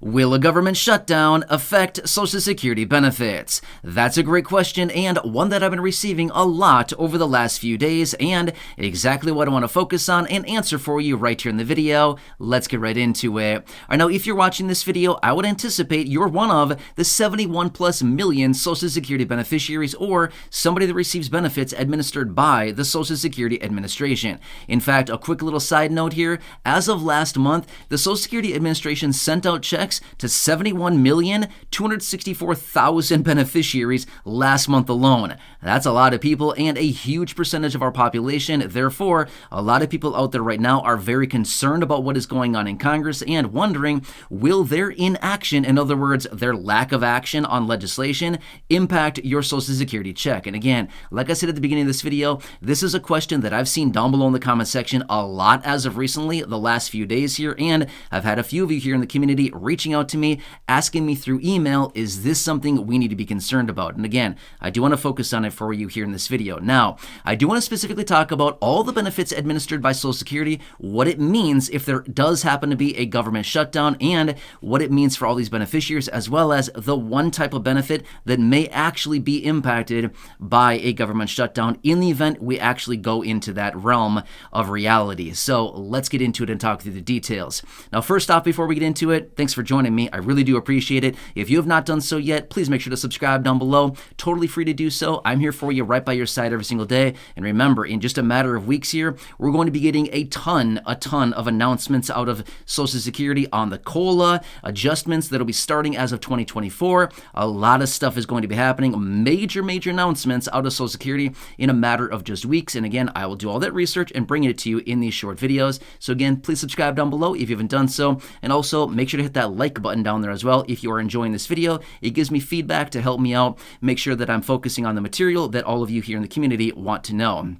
Will a government shutdown affect Social Security benefits? That's a great question, and one that I've been receiving a lot over the last few days, and exactly what I want to focus on and answer for you right here in the video. Let's get right into it. All right, now if you're watching this video, I would anticipate you're one of the 71 plus million Social Security beneficiaries, or somebody that receives benefits administered by the Social Security Administration. In fact, a quick little side note here, as of last month, the Social Security Administration sent out checks to 71,264,000 beneficiaries last month alone. That's a lot of people and a huge percentage of our population. Therefore, a lot of people out there right now are very concerned about what is going on in Congress and wondering, will their inaction, in other words, their lack of action on legislation, impact your Social Security check? And again, like I said at the beginning of this video, this is a question that I've seen down below in the comment section a lot as of recently, the last few days here, and I've had a few of you here in the community reaching out to me, asking me through email, is this something we need to be concerned about? And again, I do want to focus on it for you here in this video. Now, I do want to specifically talk about all the benefits administered by Social Security, what it means if there does happen to be a government shutdown, and what it means for all these beneficiaries, as well as the one type of benefit that may actually be impacted by a government shutdown in the event we actually go into that realm of reality. So let's get into it and talk through the details. Now, first off, before we get into it, thanks for joining me. I really do appreciate it. If you have not done so yet, please make sure to subscribe down below. Totally free to do so. I'm here for you, right by your side every single day. And remember, in just a matter of weeks here, we're going to be getting a ton of announcements out of Social Security on the COLA adjustments that'll be starting as of 2024. A lot of stuff is going to be happening. Major announcements out of Social Security in a matter of just weeks. And again, I will do all that research and bring it to you in these short videos. So again, please subscribe down below if you haven't done so. And also make sure to hit that like button down there as well if you are enjoying this video. It gives me feedback to help me out, make sure that I'm focusing on the material that all of you here in the community want to know.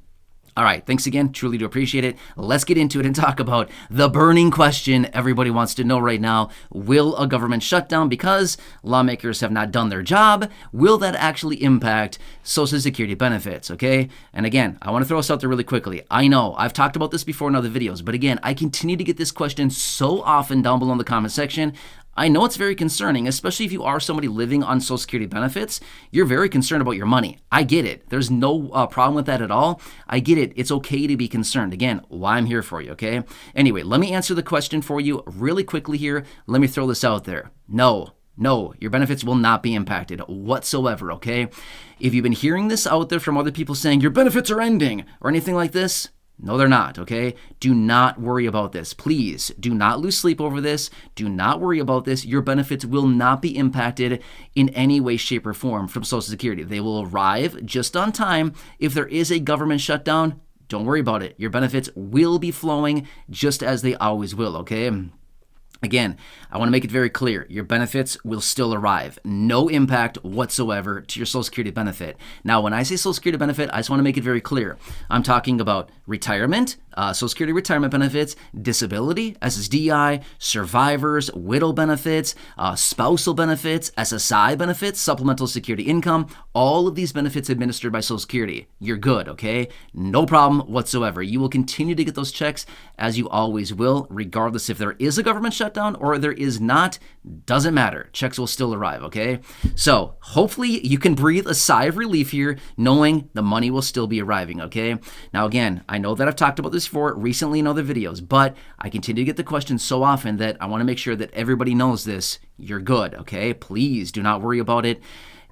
All right, thanks again. Truly do appreciate it. Let's get into it and talk about the burning question everybody wants to know right now. Will a government shutdown, because lawmakers have not done their job, will that actually impact Social Security benefits, okay? And again, I want to throw this out there really quickly. I know I've talked about this before in other videos, but again, I continue to get this question so often down below in the comment section. I know it's very concerning, especially if you are somebody living on Social Security benefits. You're very concerned about your money. I get it. There's no problem with that at all. I get it. It's okay to be concerned. Again, why I'm here for you, okay? Anyway, let me answer the question for you really quickly here. Let me throw this out there. No, your benefits will not be impacted whatsoever, okay? If you've been hearing this out there from other people saying your benefits are ending or anything like this, no, they're not, okay? Do not worry about this. Please do not lose sleep over this. Do not worry about this. Your benefits will not be impacted in any way, shape, or form from Social Security. They will arrive just on time. If there is a government shutdown, don't worry about it. Your benefits will be flowing just as they always will, okay? Again, I want to make it very clear, your benefits will still arrive. No impact whatsoever to your Social Security benefit. Now, when I say Social Security benefit, I just want to make it very clear. I'm talking about retirement, Social Security retirement benefits, disability, SSDI, survivors, widow benefits, spousal benefits, SSI benefits, supplemental security income, all of these benefits administered by Social Security. You're good, okay? No problem whatsoever. You will continue to get those checks as you always will, regardless if there is a government shutdown or there is not. Doesn't matter. Checks will still arrive, okay? So hopefully you can breathe a sigh of relief here knowing the money will still be arriving, okay? Now again, I know that I've talked about this before recently in other videos, but I continue to get the question so often that I want to make sure that everybody knows this. You're good, okay? Please do not worry about it.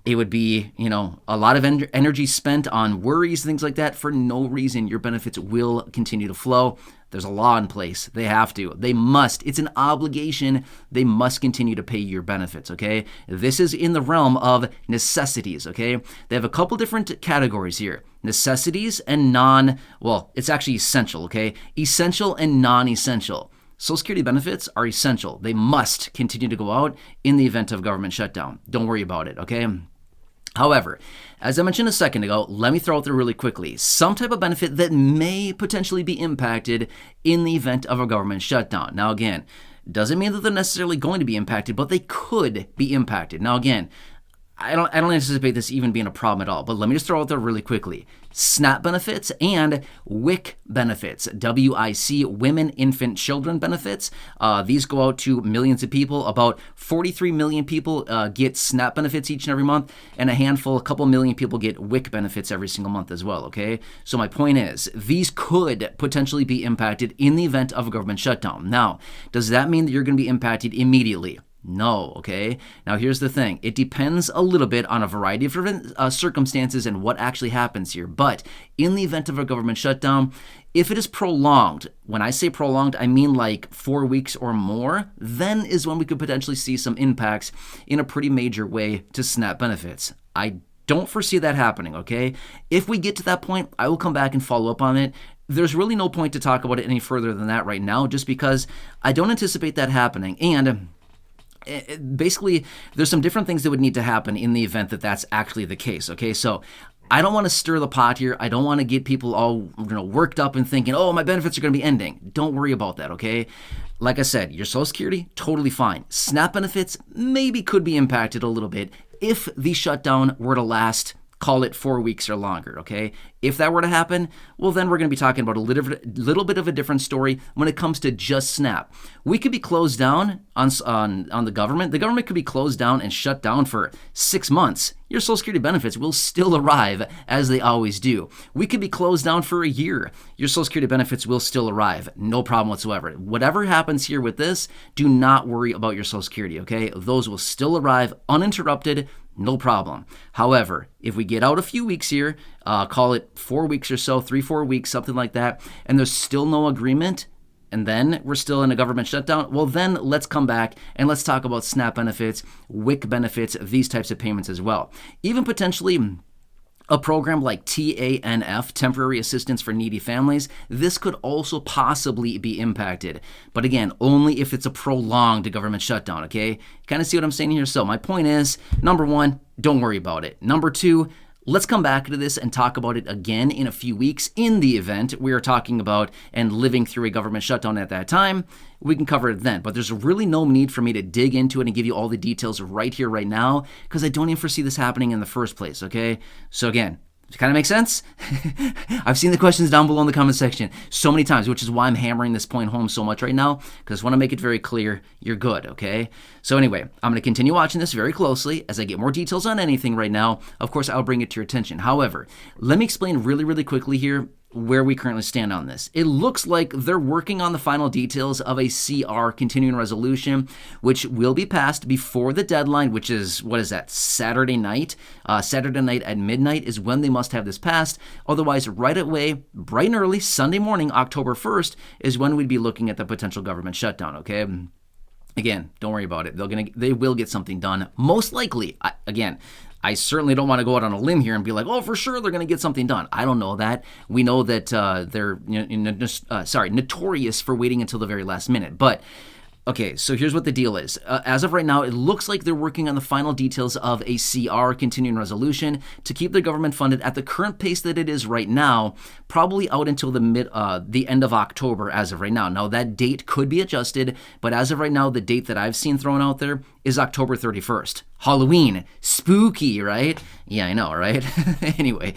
It would be, a lot of energy spent on worries, things like that for no reason. Your benefits will continue to flow. There's a law in place. They have to. They must. It's an obligation. They must continue to pay your benefits, okay? This is in the realm of necessities, okay? They have a couple different categories here. Necessities and it's actually essential, okay? Essential and non-essential. Social Security benefits are essential. They must continue to go out in the event of government shutdown. Don't worry about it, okay? However, as I mentioned a second ago, let me throw out there really quickly some type of benefit that may potentially be impacted in the event of a government shutdown. Now again, doesn't mean that they're necessarily going to be impacted, but they could be impacted. Now again, I don't anticipate this even being a problem at all, but let me just throw out there really quickly. SNAP benefits and WIC benefits, WIC, Women, Infant, Children benefits. These go out to millions of people. About 43 million people get SNAP benefits each and every month, and a couple million people get WIC benefits every single month as well, okay? So my point is, these could potentially be impacted in the event of a government shutdown. Now, does that mean that you're going to be impacted immediately? No, okay? Now here's the thing. It depends a little bit on a variety of different circumstances and what actually happens here. But in the event of a government shutdown, if it is prolonged, when I say prolonged, I mean like 4 weeks or more, then is when we could potentially see some impacts in a pretty major way to SNAP benefits. I don't foresee that happening, okay? If we get to that point, I will come back and follow up on it. There's really no point to talk about it any further than that right now, just because I don't anticipate that happening. And basically, there's some different things that would need to happen in the event that that's actually the case, okay? So I don't want to stir the pot here. I don't want to get people all worked up and thinking, oh, my benefits are going to be ending. Don't worry about that, okay? Like I said, your Social Security, totally fine. SNAP benefits maybe could be impacted a little bit if the shutdown were to last, call it 4 weeks or longer, okay? If that were to happen, well, then we're going to be talking about a little bit of a different story when it comes to just SNAP. We could be closed down on the government. The government could be closed down and shut down for 6 months. Your Social Security benefits will still arrive as they always do. We could be closed down for a year. Your Social Security benefits will still arrive. No problem whatsoever. Whatever happens here with this, do not worry about your Social Security, okay? Those will still arrive uninterrupted. No problem. However, if we get out a few weeks here, call it 4 weeks or so, 3-4 weeks, something like that, and there's still no agreement, and then we're still in a government shutdown, well, then let's come back and let's talk about SNAP benefits, WIC benefits, these types of payments as well. Even potentially a program like TANF, Temporary Assistance for Needy Families, this could also possibly be impacted. But again, only if it's a prolonged government shutdown, okay? Kind of see what I'm saying here? So my point is, number one, don't worry about it. Number two, let's come back to this and talk about it again in a few weeks in the event we are talking about and living through a government shutdown at that time. We can cover it then, but there's really no need for me to dig into it and give you all the details right here, right now, because I don't even foresee this happening in the first place, okay? So again, does it kind of make sense? I've seen the questions down below in the comment section so many times, which is why I'm hammering this point home so much right now, because I want to make it very clear you're good, okay? So anyway, I'm going to continue watching this very closely as I get more details on anything right now. Of course, I'll bring it to your attention. However, let me explain really, really quickly here where we currently stand on this. It looks like they're working on the final details of a CR, continuing resolution, which will be passed before the deadline, which is, what is that, Saturday night? Saturday night at midnight is when they must have this passed. Otherwise, right away, bright and early, Sunday morning, October 1st, is when we'd be looking at the potential government shutdown, okay? Again, don't worry about it. They will get something done. Most likely, I certainly don't want to go out on a limb here and be like, oh, for sure they're going to get something done. I don't know that. We know that they're notorious for waiting until the very last minute. But okay, so here's what the deal is. As of right now, it looks like they're working on the final details of a CR, continuing resolution, to keep the government funded at the current pace that it is right now, probably out until the end of October as of right now. Now, that date could be adjusted, but as of right now, the date that I've seen thrown out there is October 31st. Halloween. Spooky, right? Yeah, I know, right? Anyway,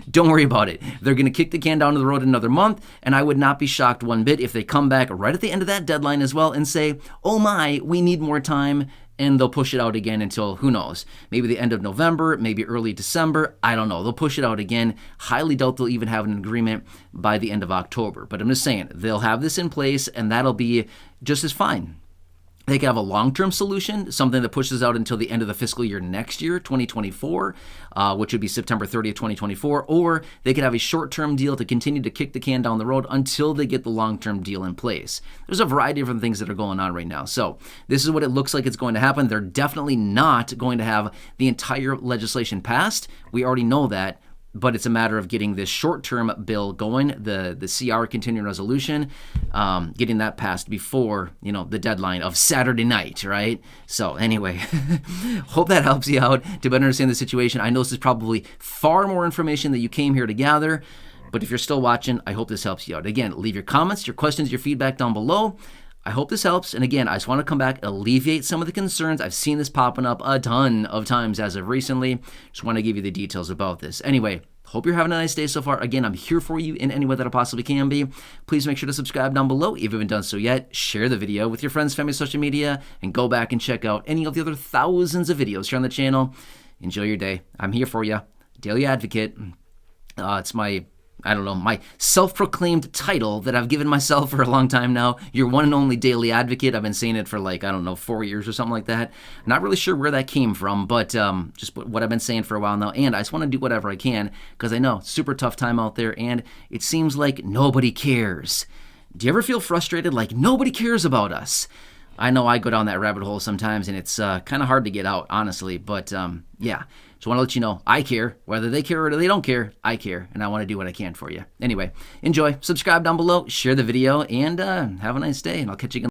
don't worry about it. They're going to kick the can down the road another month, and I would not be shocked one bit if they come back right at the end of that deadline as well and say, oh my, we need more time, and they'll push it out again until, who knows, maybe the end of November, maybe early December, I don't know. They'll push it out again. Highly doubt they'll even have an agreement by the end of October. But I'm just saying, they'll have this in place, and that'll be just as fine. They could have a long-term solution, something that pushes out until the end of the fiscal year next year, 2024, which would be September 30th, 2024, or they could have a short-term deal to continue to kick the can down the road until they get the long-term deal in place. There's a variety of different things that are going on right now. So this is what it looks like it's going to happen. They're definitely not going to have the entire legislation passed. We already know that. But it's a matter of getting this short-term bill going, the CR, continuing resolution, getting that passed before, the deadline of Saturday night, right? So anyway, hope that helps you out to better understand the situation. I know this is probably far more information that you came here to gather, but if you're still watching, I hope this helps you out. Again, leave your comments, your questions, your feedback down below. I hope this helps. And again, I just want to come back, alleviate some of the concerns. I've seen this popping up a ton of times as of recently. Just want to give you the details about this. Anyway, Hope you're having a nice day so far. Again, I'm here for you in any way that I possibly can be. Please make sure to subscribe down below if you haven't done so yet. Share the video with your friends, family, social media, and go back and check out any of the other thousands of videos here on the channel. Enjoy your day. I'm here for you. Daily Advocate. It's my self-proclaimed title that I've given myself for a long time now. Your one and only daily advocate. I've been saying it for 4 years or something like that. Not really sure where that came from, but just what I've been saying for a while now. And I just want to do whatever I can because I know it's super tough time out there and it seems like nobody cares. Do you ever feel frustrated like nobody cares about us? I know I go down that rabbit hole sometimes and it's kind of hard to get out, honestly. But yeah. Just want to let you know, I care. Whether they care or they don't care, I care. And I want to do what I can for you. Anyway, enjoy. Subscribe down below. Share the video. And have a nice day. And I'll catch you again.